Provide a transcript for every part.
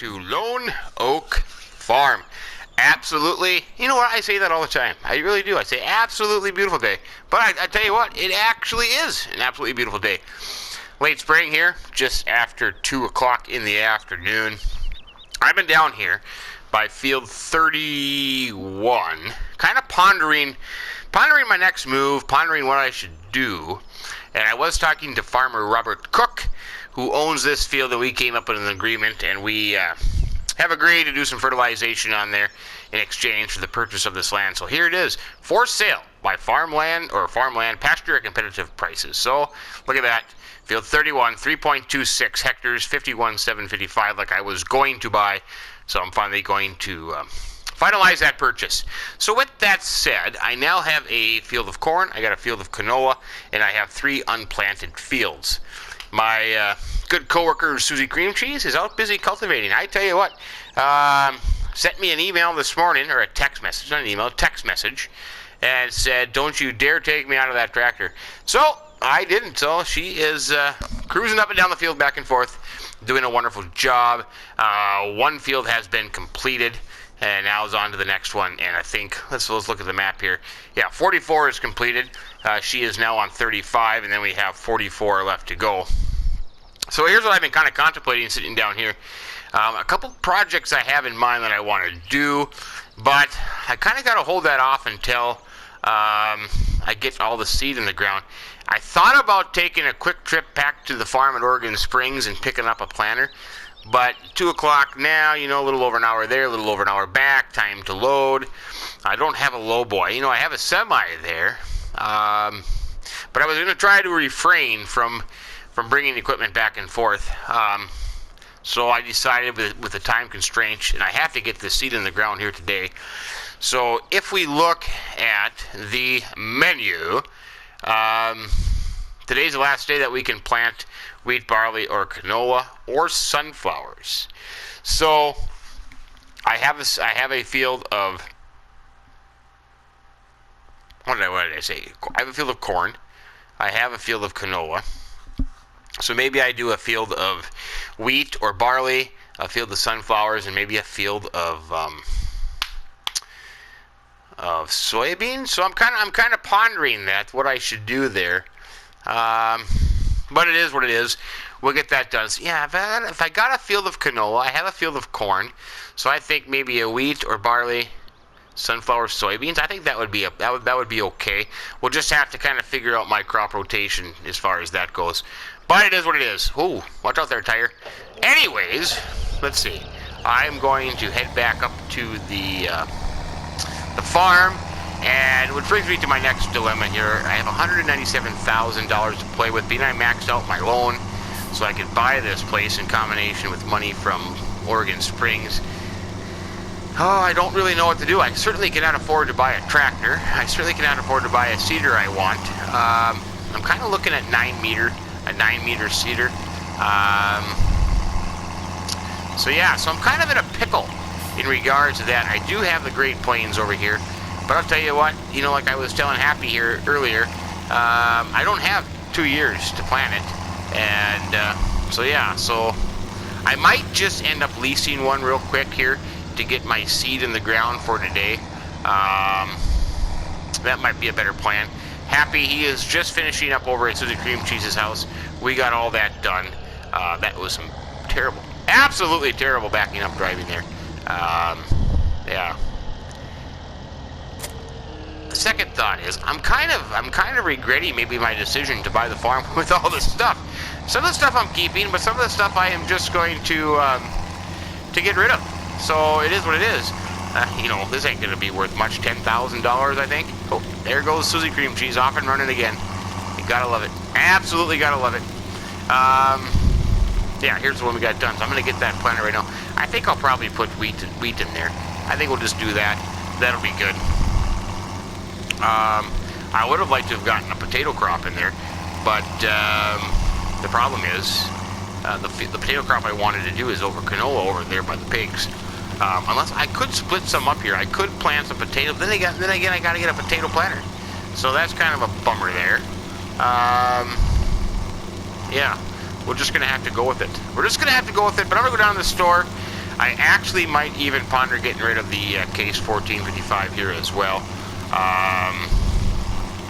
to Lone Oak Farm. Absolutely, you know what, I say that all the time. I really do. I say absolutely beautiful day. But I tell you what, it actually is an absolutely beautiful day. Late spring here, just after 2 o'clock in the afternoon. I've been down here by field 31, kind of pondering my next move, pondering what I should do. And I was talking to Farmer Robert Cook, who owns this field, that we came up with an agreement, and we have agreed to do some fertilization on there in exchange for the purchase of this land. So here it is, for sale by farmland pasture at competitive prices. So look at that. Field 31, 3.26 hectares, 51,755, like I was going to buy. So I'm finally going to finalize that purchase. So with that said, I now have a field of corn, I got a field of canola, and I have 3 unplanted fields. My good coworker Suzicreamcheeze is out busy cultivating. I tell you what, sent me an email this morning, or a text message, not an email, text message, and said, "Don't you dare take me out of that tractor." So I didn't. So she is cruising up and down the field back and forth, doing a wonderful job. One field has been completed, and now is on to the next one. And I think, let's look at the map here. Yeah, 44 is completed. She is now on 35, and then we have 44 left to go. So here's what I've been kind of contemplating sitting down here. A couple projects I have in mind that I want to do, but I kind of got to hold that off until I get all the seed in the ground. I thought about taking a quick trip back to the farm at Oregon Springs and picking up a planter, but 2 o'clock now, you know, a little over an hour there, a little over an hour back, time to load. I don't have a lowboy. You know, I have a semi there, but I was going to try to refrain from bringing equipment back and forth. So I decided with the time constraints, and I have to get the seed in the ground here today. So if we look at the menu, today's the last day that we can plant wheat, barley, or canola, or sunflowers. So I have a field of, what did I say? I have a field of corn. I have a field of canola. So maybe I do a field of wheat or barley, a field of sunflowers, and maybe a field of soybeans. So I'm kind of pondering what I should do there. But it is what it is. We'll get that done. So yeah, if I got a field of canola, I have a field of corn. So I think maybe a wheat or barley, sunflower, soybeans. I think that would be okay. We'll just have to kind of figure out my crop rotation as far as that goes. But it is what it is. Ooh, watch out there, tire. Anyways, let's see. I'm going to head back up to the farm, and which brings me to my next dilemma here. I have $197,000 to play with. Being I maxed out my loan, so I could buy this place in combination with money from Oregon Springs. Oh, I don't really know what to do. I certainly cannot afford to buy a tractor. I certainly cannot afford to buy a seeder I want. I'm kind of looking at a 9 meter seeder. So yeah, so I'm kind of in a pickle in regards to that. I do have the Great Plains over here, but I'll tell you what, you know, like I was telling Happy here earlier, I don't have 2 years to plant it, and so yeah, so I might just end up leasing one real quick here to get my seed in the ground for today. That might be a better plan. Happy, he is just finishing up over at Suzicreamcheeze's house. We got all that done. That was some terrible, absolutely terrible backing up driving there. Yeah. The second thought is I'm kind of regretting maybe my decision to buy the farm with all this stuff. Some of the stuff I'm keeping, but some of the stuff I am just going to get rid of. So it is what it is. You know, this ain't gonna be worth much. $10,000, I think. Oh, there goes Suzicreamcheeze off and running again. You gotta love it. Absolutely gotta love it. Yeah, here's the one we got done. So I'm gonna get that planter right now. I think I'll probably put wheat in there. I think we'll just do that. That'll be good. I would have liked to have gotten a potato crop in there, but the problem is the potato crop I wanted to do is over canola over there by the pigs. Unless I could split some up here. I could plant some potatoes. Then again, I got to get a potato planter. So that's kind of a bummer there. Yeah, we're just going to have to go with it. But I'm going to go down to the store. I actually might even ponder getting rid of the Case 1455 here as well.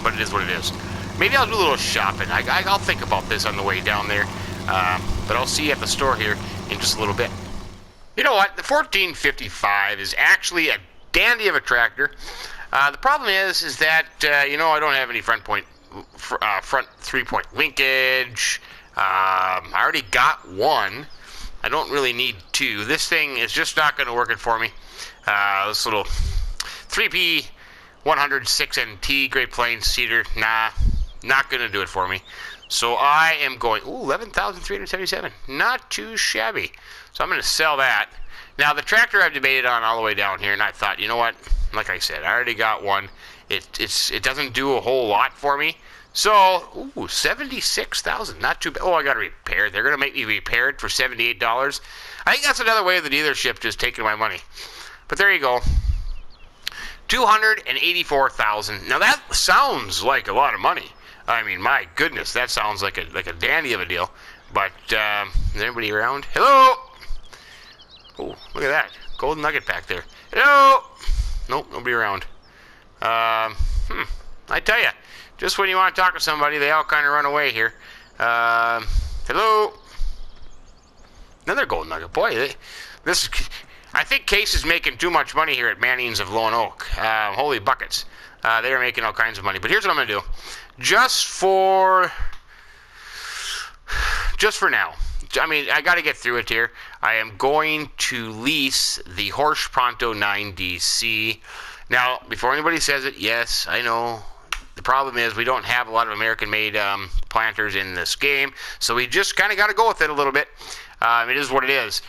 But it is what it is. Maybe I'll do a little shopping. I'll think about this on the way down there. But I'll see you at the store here in just a little bit. You know what? The 1455 is actually a dandy of a tractor. The problem is that, you know, I don't have any front 3-point linkage. I already got one. I don't really need two. This thing is just not going to work it for me. This little 3P 106 NT Great Plains Cedar, nah, not going to do it for me. So I am going, ooh, 11,377. Not too shabby. So I'm going to sell that. Now, the tractor I've debated on all the way down here, and I thought, you know what? Like I said, I already got one. It doesn't do a whole lot for me. So, ooh, 76,000. Not too bad. Oh, I got to repair it. They're going to make me repair it for $78. I think that's another way of the dealership just taking my money. But there you go. 284,000. Now, that sounds like a lot of money. I mean, my goodness, that sounds like a dandy of a deal. But, is anybody around? Hello? Oh, look at that. Golden nugget back there. Hello? Nope, nobody around. I tell you, just when you want to talk to somebody, they all kind of run away here. Hello? Another golden nugget. Boy, I think Case is making too much money here at Manning's of Lone Oak. Holy buckets. They are making all kinds of money. But here's what I'm going to do. Just for now. I mean, I got to get through it here. I am going to lease the Horsch Pronto 9DC. Now, before anybody says it, yes, I know. The problem is we don't have a lot of American-made planters in this game, so we just kind of got to go with it a little bit. It is what it is.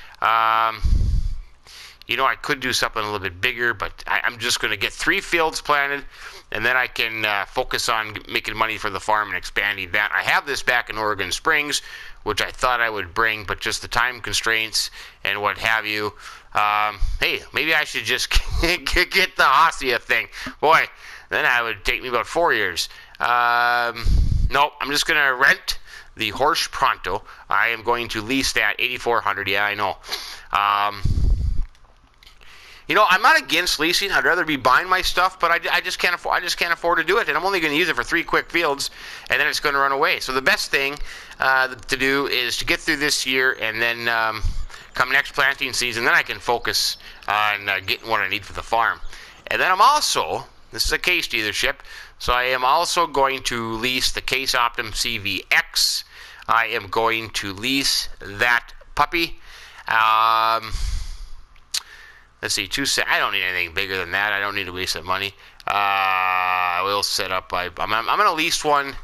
You know, I could do something a little bit bigger, but I'm just going to get 3 fields planted, and then I can focus on making money for the farm and expanding that. I have this back in Oregon Springs, which I thought I would bring, but just the time constraints and what have you. Hey, maybe I should just get the Hacia thing. Boy, then it would take me about 4 years. Nope, I'm just going to rent the Horsch Pronto. I am going to lease that 8,400. Yeah, I know. You know, I'm not against leasing. I'd rather be buying my stuff, but I just can't afford. I just can't afford to do it, and I'm only going to use it for 3 quick fields, and then it's going to run away. So the best thing to do is to get through this year, and then come next planting season, then I can focus on getting what I need for the farm. And then I'm also, this is a Case dealership, so I am also going to lease the Case Optum CVX. I am going to lease that puppy. Let's see, I don't need anything bigger than that. I don't need to waste that money. I will set up. I'm going to lease one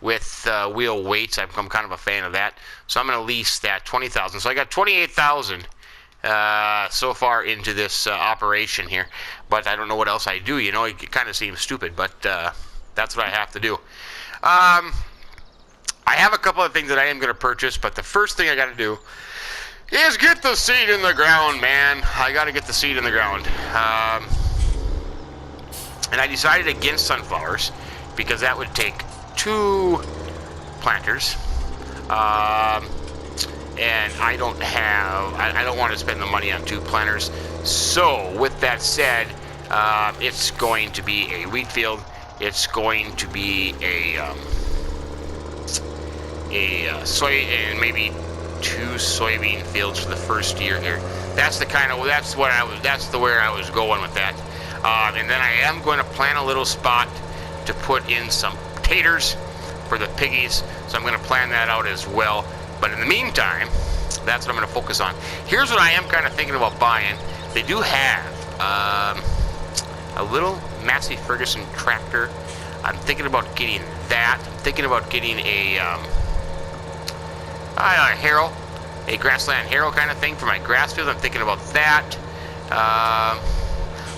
with wheel weights. I'm kind of a fan of that. So I'm going to lease that 20,000. So I got 28,000 so far into this operation here. But I don't know what else I do. You know, it kind of seems stupid, but that's what I have to do. I have a couple of things that I am going to purchase, but the first thing I got to do is get the seed in the ground, man. I got to get the seed in the ground. And I decided against sunflowers because that would take 2 planters. And I don't want to spend the money on 2 planters. So, with that said, it's going to be a wheat field. It's going to be a soy and maybe 2 soybean fields for the first year here. That's where I was going with that. And then I am going to plant a little spot to put in some taters for the piggies. So I'm going to plan that out as well. But in the meantime, that's what I'm going to focus on. Here's what I am kind of thinking about buying. They do have a little Massey Ferguson tractor. I'm thinking about getting that. I'm thinking about getting a harrow, a grassland harrow kind of thing for my grass field. I'm thinking about that.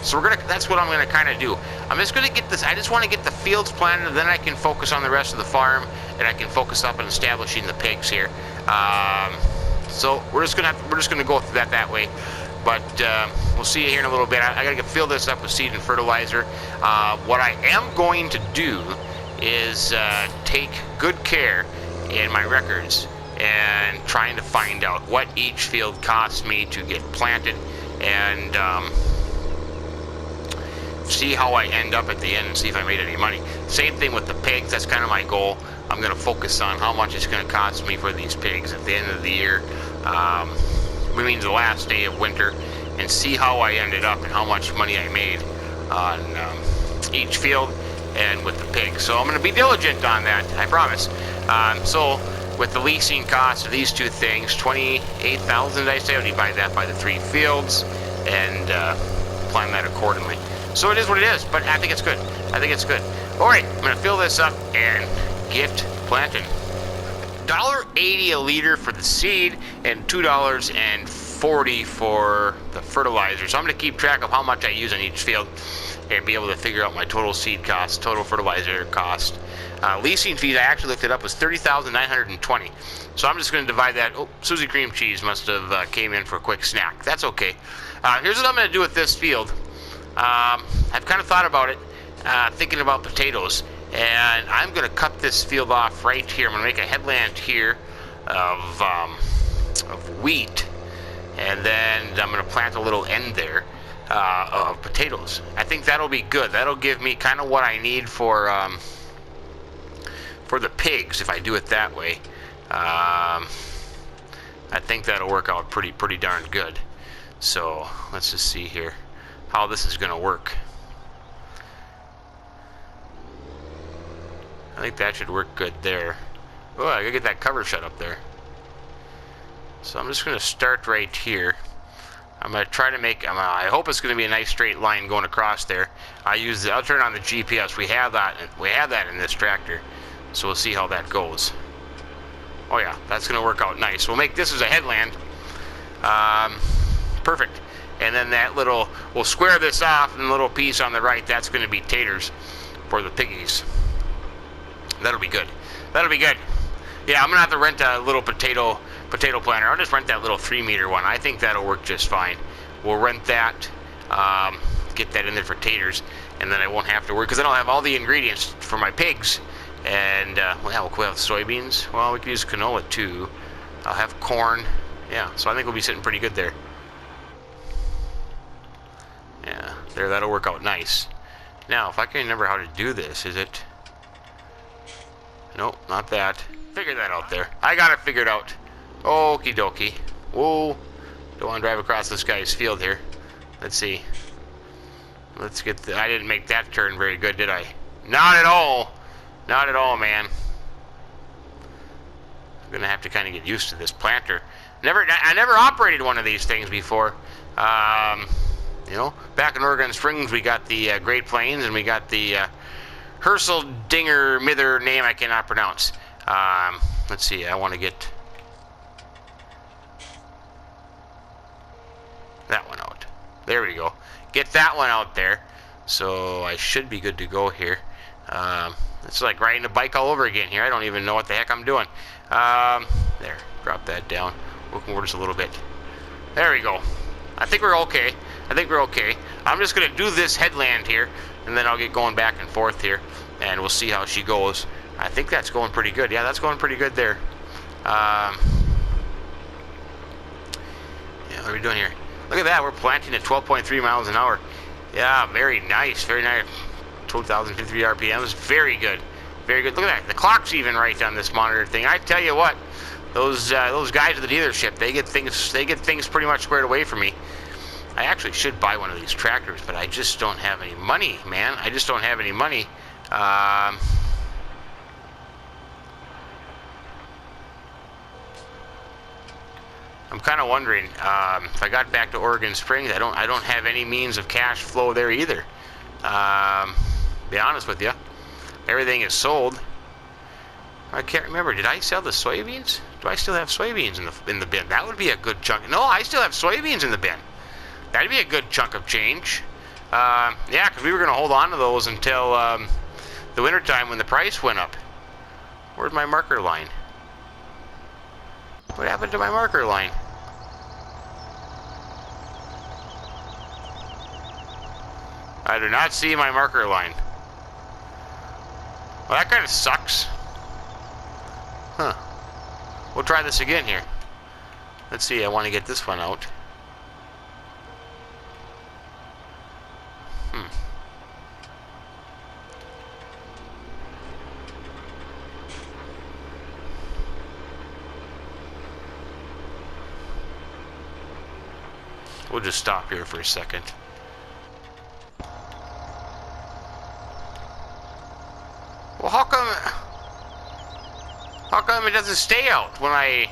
So that's what I'm gonna kind of do. I'm just gonna get this. I just want to get the fields planted, and then I can focus on the rest of the farm, and I can focus up on establishing the pigs here. So we're just gonna go through that way. But we'll see you here in a little bit. I gotta fill this up with seed and fertilizer. What I am going to do is take good care in my records and trying to find out what each field costs me to get planted, and see how I end up at the end and see if I made any money. Same thing with the pigs. That's kind of my goal. I'm going to focus on how much it's going to cost me for these pigs at the end of the year. Which means the last day of winter, and see how I ended up and how much money I made on each field and with the pigs. So I'm going to be diligent on that, I promise. So with the leasing cost of these two things, $28,000, I say, I'll divide that by the 3 fields and plan that accordingly. So it is what it is, but I think it's good. I think it's good. All right, I'm going to fill this up and get planting. $1.80 a liter for the seed and $2.40 for the fertilizer. So I'm going to keep track of how much I use on each field and be able to figure out my total seed cost, total fertilizer cost. Leasing fees, I actually looked it up, was $30,920. So I'm just going to divide that. Oh, Suzicreamcheeze must have came in for a quick snack. That's okay. Here's what I'm going to do with this field. I've kind of thought about it, thinking about potatoes, and I'm going to cut this field off right here. I'm going to make a headland here of wheat, and then I'm going to plant a little end there of potatoes. I think that'll be good. That'll give me kind of what I need for the pigs if I do it that way. I think that'll work out pretty darn good. So let's just see here how this is going to work. I think that should work good there. Oh, I gotta get that cover shut up there. So I'm just going to start right here. I'm going to try to make, I hope it's going to be a nice straight line going across there. I'll turn on the GPS. We have that in this tractor. So we'll see how that goes. Oh yeah, that's going to work out nice. We'll make this as a headland. Perfect. And then that little, we'll square this off, and the little piece on the right, that's going to be taters for the piggies. That'll be good. That'll be good. Yeah, I'm going to have to rent a little potato planter. I'll just rent that little 3-meter one. I think that'll work just fine. We'll rent that, get that in there for taters, and then I won't have to worry, because then I'll have all the ingredients for my pigs. And, we'll have soybeans. Well, we can use canola, too. I'll have corn. Yeah, so I think we'll be sitting pretty good there. Yeah, there, that'll work out nice. Now, if I can remember how to do this, is it? Nope, not that. Figure that out there. I got it figured out. Okie dokie. Whoa. Don't want to drive across this guy's field here. Let's see. Let's get the... I didn't make that turn very good, did I? Not at all. Not at all, man. I'm going to have to kind of get used to this planter. I never operated one of these things before. You know, back in Oregon Springs, we got the Great Plains, and we got the Herschel Dinger Mither name I cannot pronounce. Let's see, I want to get that one out. There we go. Get that one out there. So I should be good to go here. It's like riding a bike all over again here. I don't even know what the heck I'm doing. There, drop that down. Work more just a little bit. There we go. I think we're okay. I think we're okay. I'm just going to do this headland here, and then I'll get going back and forth here, and we'll see how she goes. I think that's going pretty good. Yeah, that's going pretty good there. Yeah, what are we doing here? Look at that. We're planting at 12.3 miles an hour. Yeah, very nice. Very nice. 12,053 RPMs. Very good. Very good. Look at that. The clock's even right on this monitor thing. I tell you what, those guys at the dealership, they get things pretty much squared away for me. I actually should buy one of these tractors, but I just don't have any money, man. I just don't have any money. I'm kind of wondering if I got back to Oregon Springs. I don't have any means of cash flow there either. Be honest with you, everything is sold. I can't remember. Did I sell the soybeans? Do I still have soybeans in the bin? That would be a good chunk. No, I still have soybeans in the bin. That'd be a good chunk of change. Yeah, because we were going to hold on to those until the wintertime when the price went up. Where's my marker line? What happened to my marker line? I do not see my marker line. Well, that kind of sucks. Huh. We'll try this again here. Let's see, I want to get this one out. We'll just stop here for a second. Well, how come it doesn't stay out when I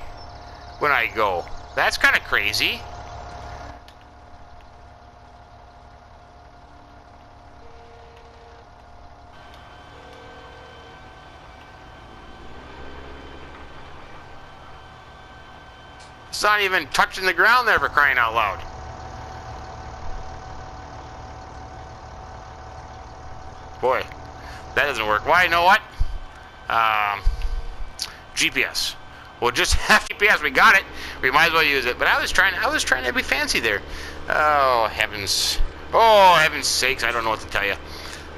go? That's kind of crazy. It's not even touching the ground there, for crying out loud. Boy, that doesn't work. Why? You know what? GPS. We'll just have GPS. We got it. We might as well use it. But I was trying to be fancy there. Oh heavens! Oh heavens sakes! I don't know what to tell you.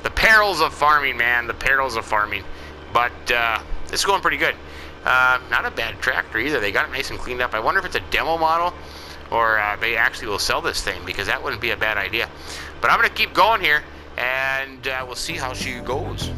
The perils of farming, man. The perils of farming. But this is going pretty good. Not a bad tractor either. They got it nice and cleaned up. I wonder if it's a demo model or they actually will sell this thing, because that wouldn't be a bad idea. But I'm gonna keep going here, and we'll see how she goes.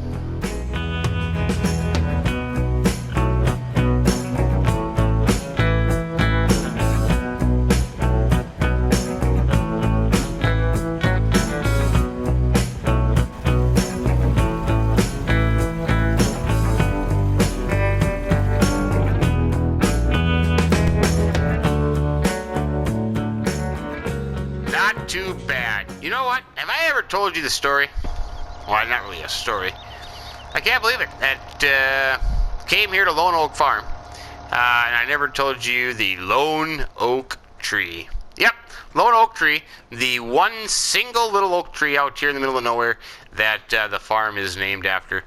Not too bad. You know what? Have I ever told you the story? Well, not really a story. I can't believe it. That came here to Lone Oak Farm, and I never told you the Lone Oak Tree. Yep, Lone Oak Tree, the one single little oak tree out here in the middle of nowhere that the farm is named after.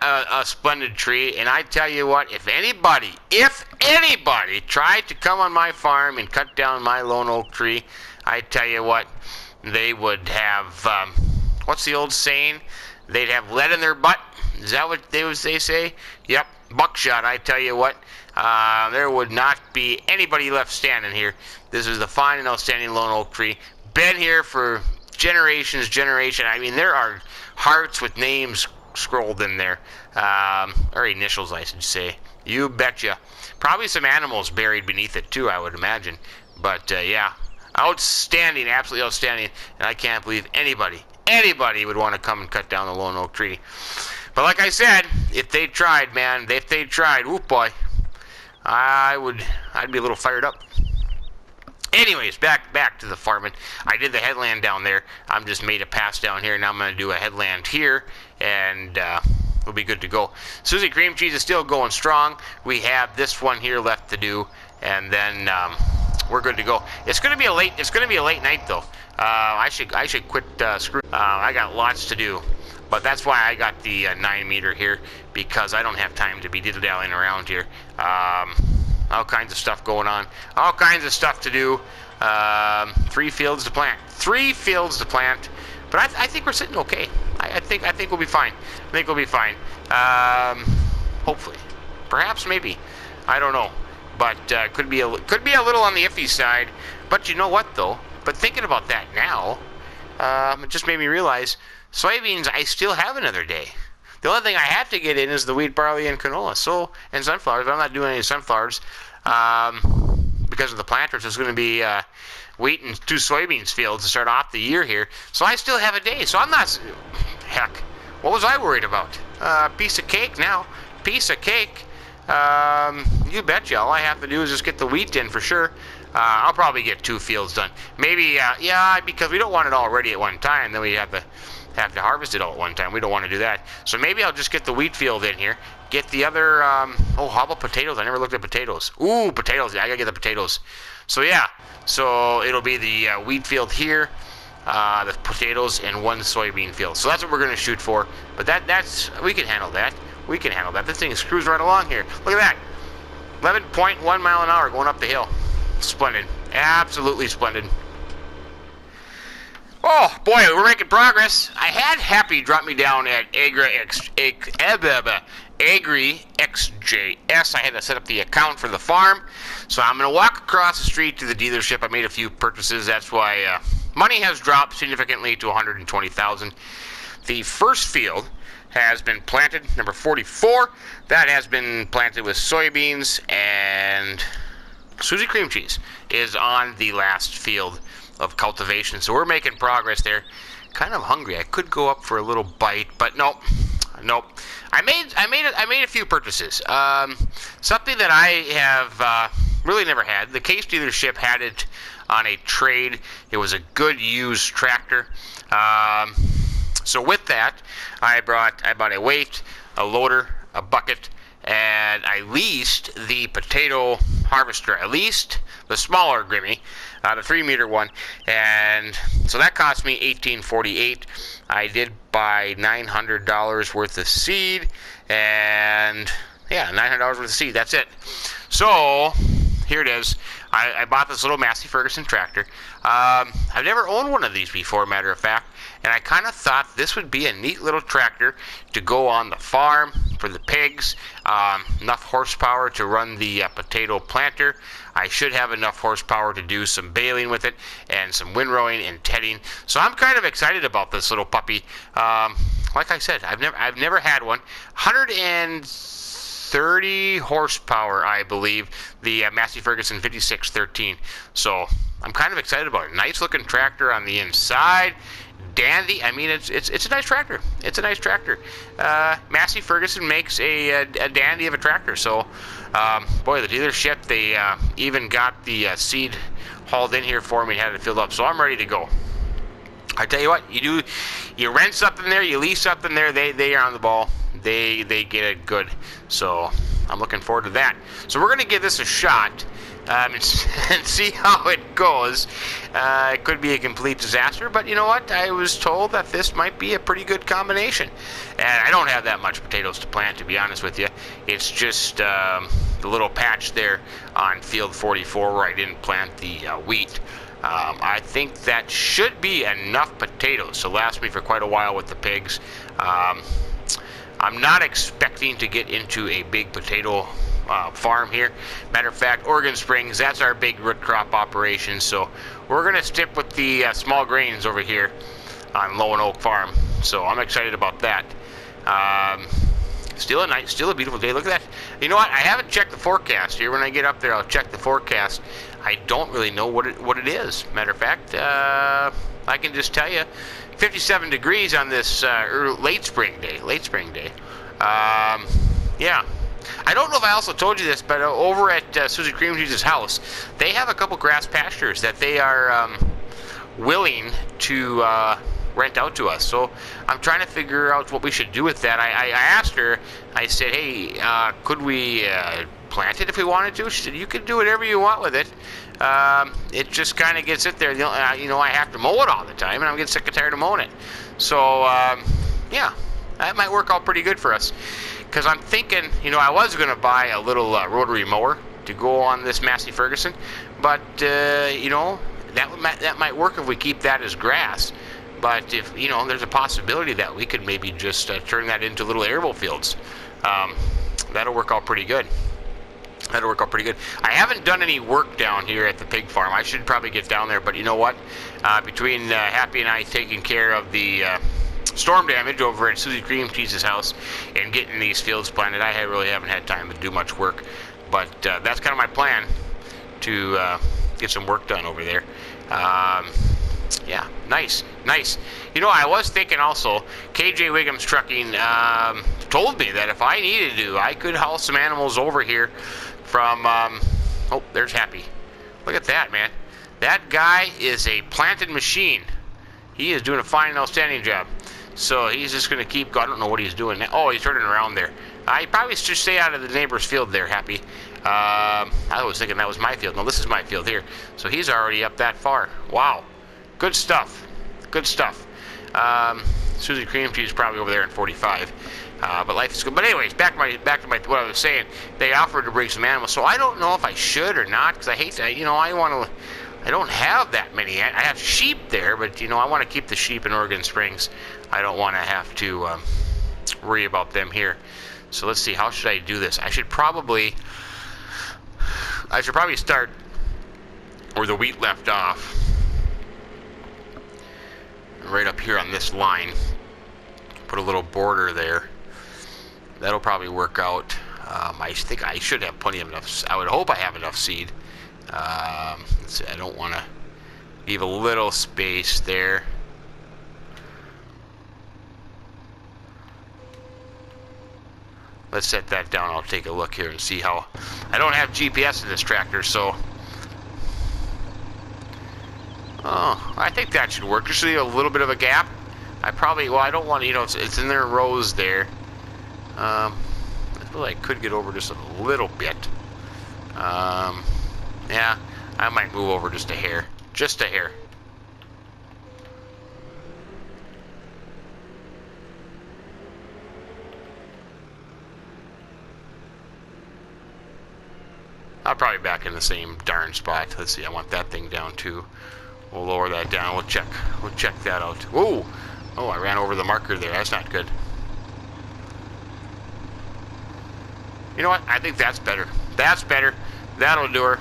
A splendid tree, and I tell you what, if anybody tried to come on my farm and cut down my Lone Oak Tree, I tell you what, they would have, what's the old saying? They'd have lead in their butt. Is that what they say? Yep, buckshot. I tell you what, there would not be anybody left standing here. This is the fine and outstanding Lone Oak Tree. Been here for generations. I mean, there are hearts with names scrolled in there, or initials, I should say. You betcha. Probably some animals buried beneath it too, I would imagine. But yeah, outstanding, absolutely outstanding. And I can't believe anybody would want to come and cut down the Lone Oak Tree. But like I said, if they tried, man, whoop boy, I'd be a little fired up. Anyways, back to the farming. I did the headland down there. I'm just made a pass down here. Now I'm going to do a headland here, and we'll be good to go. Suzicreamcheeze is still going strong. We have this one here left to do, and then we're good to go. It's going to be a late night though. I should quit screwing. I got lots to do, but that's why I got the 9-meter here, because I don't have time to be diddle-dallying around here. All kinds of stuff going on, all kinds of stuff to do. 3 fields to plant, but I think we're sitting okay. I think we'll be fine. Hopefully, perhaps, maybe, I don't know, but could be a little on the iffy side. But you know what though? But thinking about that now, it just made me realize soybeans, I still have another day. The only thing I have to get in is the wheat, barley, and canola, and sunflowers. But I'm not doing any sunflowers because of the planters. There's going to be wheat and 2 soybeans fields to start off the year here. So I still have a day. So I'm not. Heck, what was I worried about? Piece of cake now. Piece of cake. You betcha. All I have to do is just get the wheat in for sure. I'll probably get 2 fields done. Maybe, yeah, because we don't want it all ready at one time. Then we have to harvest it all at one time. We don't want to do that. So maybe I'll just get the wheat field in here. Get the other, oh, how about potatoes? I never looked at potatoes. Ooh, potatoes. Yeah, I gotta get the potatoes. So yeah, so it'll be the wheat field here, the potatoes, and 1 soybean field. So that's what we're gonna shoot for. But that's, we can handle that. This thing screws right along here. Look at that. 11.1 mile an hour going up the hill. Splendid. Absolutely splendid. Oh, boy, we're making progress. I had Happy drop me down at Agri XJS. I had to set up the account for the farm, so I'm going to walk across the street to the dealership. I made a few purchases. That's why money has dropped significantly to $120,000. The first field has been planted, number 44. That has been planted with soybeans, and Suzicreamcheeze is on the last field of cultivation. So we're making progress there. Kind of hungry. I could go up for a little bite, but nope. I made a few purchases. Something that I have really never had. The Case dealership had it on a trade. It was a good used tractor. So with that, I bought a weight, a loader, a bucket, and I leased the potato harvester. I leased the smaller Grimmy, the 3-meter one, and so that cost me $1,848. I did buy $900 worth of seed, and yeah, $900 worth of seed. That's it. So here it is. I bought this little Massey Ferguson tractor. I've never owned one of these before, matter of fact, and I kind of thought this would be a neat little tractor to go on the farm for the pigs. Enough horsepower to run the potato planter. I should have enough horsepower to do some baling with it and some windrowing and tedding. So I'm kind of excited about this little puppy. Like I said, I've never had one. 130 horsepower, I believe. The Massey Ferguson 5613. So I'm kind of excited about it. Nice looking tractor on the inside. Dandy. I mean, it's a nice tractor. It's a nice tractor. Massey Ferguson makes a dandy of a tractor. So, boy, the dealership, they even got the seed hauled in here for me and had it filled up. So I'm ready to go. I tell you what, you rent something there, you lease something there, they are on the ball. They get it good. So I'm looking forward to that. So we're going to give this a shot. And see how it goes. It could be a complete disaster, but you know what? I was told that this might be a pretty good combination. And I don't have that much potatoes to plant, to be honest with you. It's just the little patch there on field 44 where I didn't plant the wheat. I think that should be enough potatoes to last me for quite a while with the pigs. I'm not expecting to get into a big potato farm here. Matter of fact, Oregon Springs, that's our big root crop operation. So we're going to stick with the small grains over here on Low and Oak Farm. So I'm excited about that. Still a beautiful day. Look at that. You know what? I haven't checked the forecast here. When I get up there, I'll check the forecast. I don't really know what it is. Matter of fact, I can just tell you, 57 degrees on this late spring day. Yeah. I don't know if I also told you this, but over at Suzicreamcheeze's house, they have a couple grass pastures that they are willing to rent out to us. So I'm trying to figure out what we should do with that. I asked her, I said, hey, could we plant it if we wanted to? She said, you can do whatever you want with it. It just kind of gets sit there. You know, I have to mow it all the time, and I'm getting sick and tired of mowing it. So, yeah, that might work out pretty good for us. Because I'm thinking, you know, I was going to buy a little rotary mower to go on this Massey Ferguson, but, you know, that might work if we keep that as grass. But if, you know, there's a possibility that we could maybe just turn that into little arable fields. That'll work out pretty good. I haven't done any work down here at the pig farm. I should probably get down there, but you know what? Between Happy and I taking care of the storm damage over at Suzicreamcheeze's house and getting these fields planted, I really haven't had time to do much work. But that's kind of my plan, to get some work done over there. Yeah, nice. You know, I was thinking also, KJ Wiggum's Trucking told me that if I needed to, I could haul some animals over here from, oh, there's Happy. Look at that, man. That guy is a planted machine. He is doing a fine and outstanding job. So he's just going to keep going. I don't know what he's doing now. Oh, he's turning around there. He probably should stay out of the neighbor's field there, Happy. I was thinking that was my field. No, this is my field here. So he's already up that far. Wow. Good stuff. Suzicreamcheeze is probably over there in 45. But life is good. But anyways, back to what I was saying. They offered to bring some animals. So I don't know if I should or not, because I hate that. You know, I don't have that many. I have sheep there, but, you know, I want to keep the sheep in Oregon Springs. I don't want to have to worry about them here. So let's see, how should I do this? I should probably start where the wheat left off. Right up here on this line. Put a little border there. That'll probably work out. I think I should have plenty of enough. I would hope I have enough seed. Let's see, I don't want to leave a little space there. Let's set that down. I'll take a look here and see how. I don't have GPS in this tractor, so. Oh, I think that should work. Just leave a little bit of a gap. I don't want to, it's in their rows there. I feel like I could get over just a little bit. Yeah, I might move over just a hair. Just a hair. I'll probably back in the same darn spot. Let's see, I want that thing down too. We'll lower that down. We'll check that out. Whoa! Oh, I ran over the marker there. That's not good. You know what? I think that's better. That's better. That'll do her.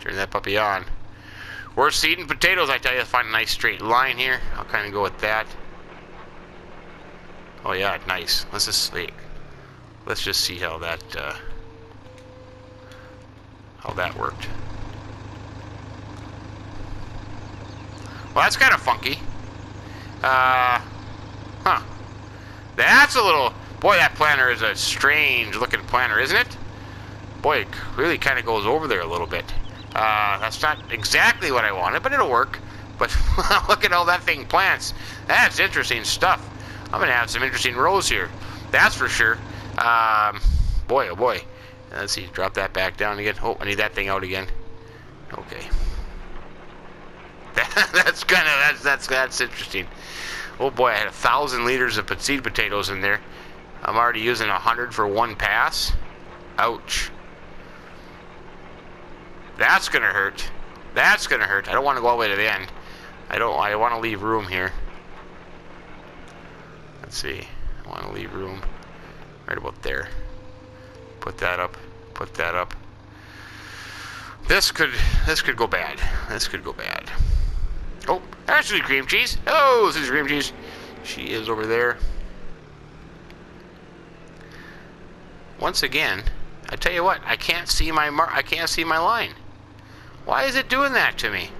Turn that puppy on. We're seeding potatoes, I tell you. Find a nice straight line here. I'll kind of go with that. Oh yeah, nice. Let's just see how that worked. Well, that's kind of funky. Huh. That's a little. Boy, that planter is a strange looking planter, isn't it? Boy, it really kind of goes over there a little bit. That's not exactly what I wanted, but it'll work. But look at how that thing plants. That's interesting stuff. I'm gonna have some interesting rows here. That's for sure. Boy, oh boy. Let's see, drop that back down again. Oh, I need that thing out again. Okay. That's interesting. Oh boy, I had 1,000 liters of seed potatoes in there. I'm already using 100 for one pass. Ouch. That's gonna hurt. That's gonna hurt. I don't want to go all the way to the end. I want to leave room here. Let's see. I want to leave room right about there. Put that up. Put that up. This could go bad. This could go bad. Oh, there's Suzicreamcheeze. Oh, Suzicreamcheeze. She is over there. Once again, I tell you what, I can't see my line. Why is it doing that to me?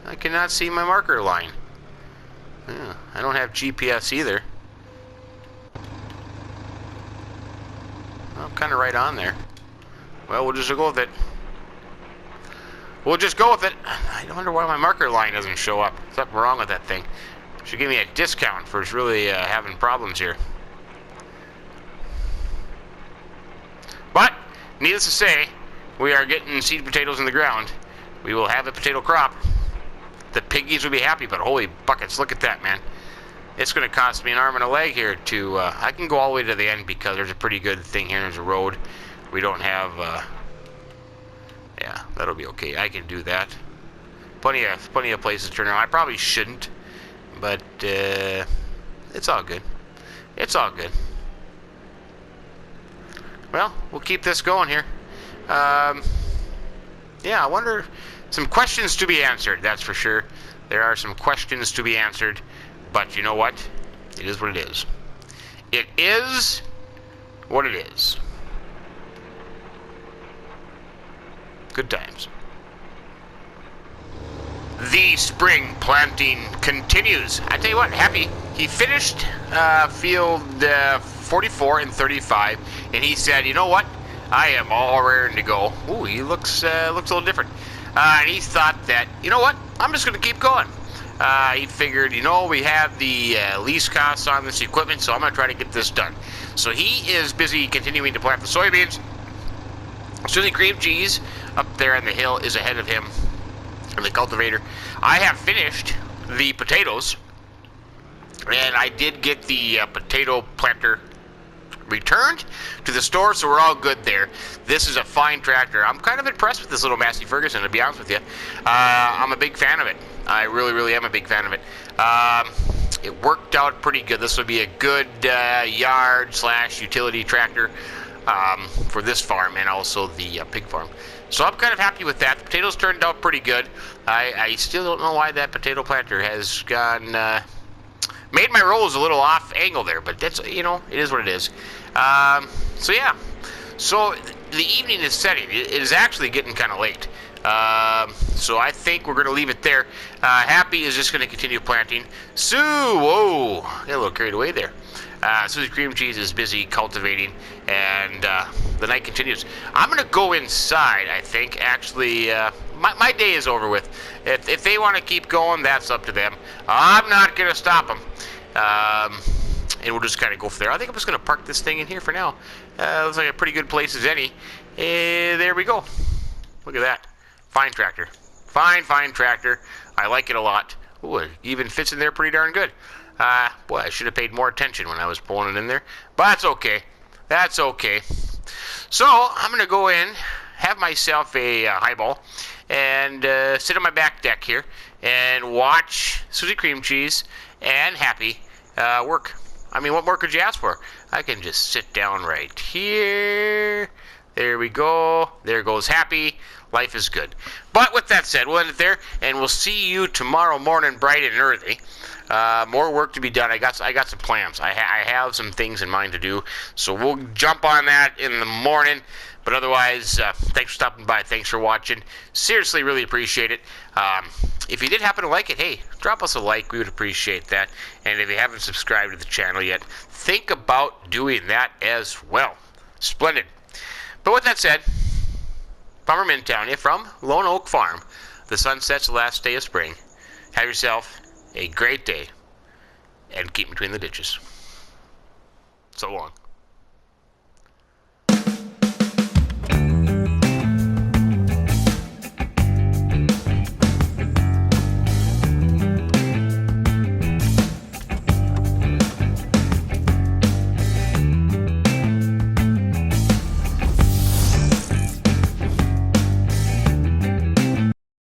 I cannot see my marker line. Yeah, I don't have GPS either. I'm kind of right on there. Well, we'll just go with it. We'll just go with it. I wonder why my marker line doesn't show up. Something wrong with that thing. Should give me a discount for really having problems here. But, needless to say, we are getting seed potatoes in the ground. We will have a potato crop. The piggies will be happy, but holy buckets, look at that, man. It's going to cost me an arm and a leg here to, I can go all the way to the end because there's a pretty good thing here. There's a road. We don't have, yeah, that'll be okay. I can do that. Plenty of places to turn around. I probably shouldn't, but, it's all good. It's all good. Well, we'll keep this going here. Yeah, I wonder, some questions to be answered, that's for sure. There are some questions to be answered. But you know what? It is what it is. It is what it is. Good times. The spring planting continues. I tell you what, happy. He finished field 44 and 35, and he said, you know what? I am all raring to go. Ooh, he looks a little different. And he thought that, you know what? I'm just going to keep going. He figured, you know, we have the lease costs on this equipment, so I'm going to try to get this done. So he is busy continuing to plant the soybeans. Suzicreamcheeze up there on the hill is ahead of him in the cultivator. I have finished the potatoes, and I did get the potato planter returned to the store, so we're all good there. This is a fine tractor. I'm kind of impressed with this little Massey Ferguson, to be honest with you. I'm a big fan of it. I really, really am a big fan of it. It worked out pretty good. This would be a good yard/utility tractor for this farm and also the pig farm. So I'm kind of happy with that. The potatoes turned out pretty good. I still don't know why that potato planter has gone... made my rolls a little off angle there, but that's, you know, it is what it is. So yeah. So the evening is setting. It is actually getting kind of late. So I think we're going to leave it there. Happy is just going to continue planting. Sue, whoa, got a little carried away there. Suzicreamcheeze is busy cultivating, and the night continues. I'm going to go inside, I think. Actually, my day is over with. If they want to keep going, that's up to them. I'm not going to stop them. And we'll just kind of go from there. I think I'm just going to park this thing in here for now. Looks like a pretty good place as any. There we go. Look at that. Fine tractor. Fine tractor. I like it a lot. Ooh, it even fits in there pretty darn good. Boy, I should have paid more attention when I was pulling it in there. But that's okay. That's okay. So, I'm going to go in, have myself a highball, and sit on my back deck here and watch Suzicreamcheeze and Happy work. I mean, what more could you ask for? I can just sit down right here. There we go. There goes Happy. Life is good. But with that said, we'll end it there, and we'll see you tomorrow morning bright and early. More work to be done. I got some plans. I have some things in mind to do, so we'll jump on that in the morning. But otherwise, thanks for stopping by. Thanks for watching. Seriously, really appreciate it. If you did happen to like it, hey, drop us a like. We would appreciate that. And if you haven't subscribed to the channel yet, think about doing that as well. Splendid. But with that said, Farmer Minn telling you from Lone Oak Farm. The sun sets the last day of spring. Have yourself a great day, and keep between the ditches. So long.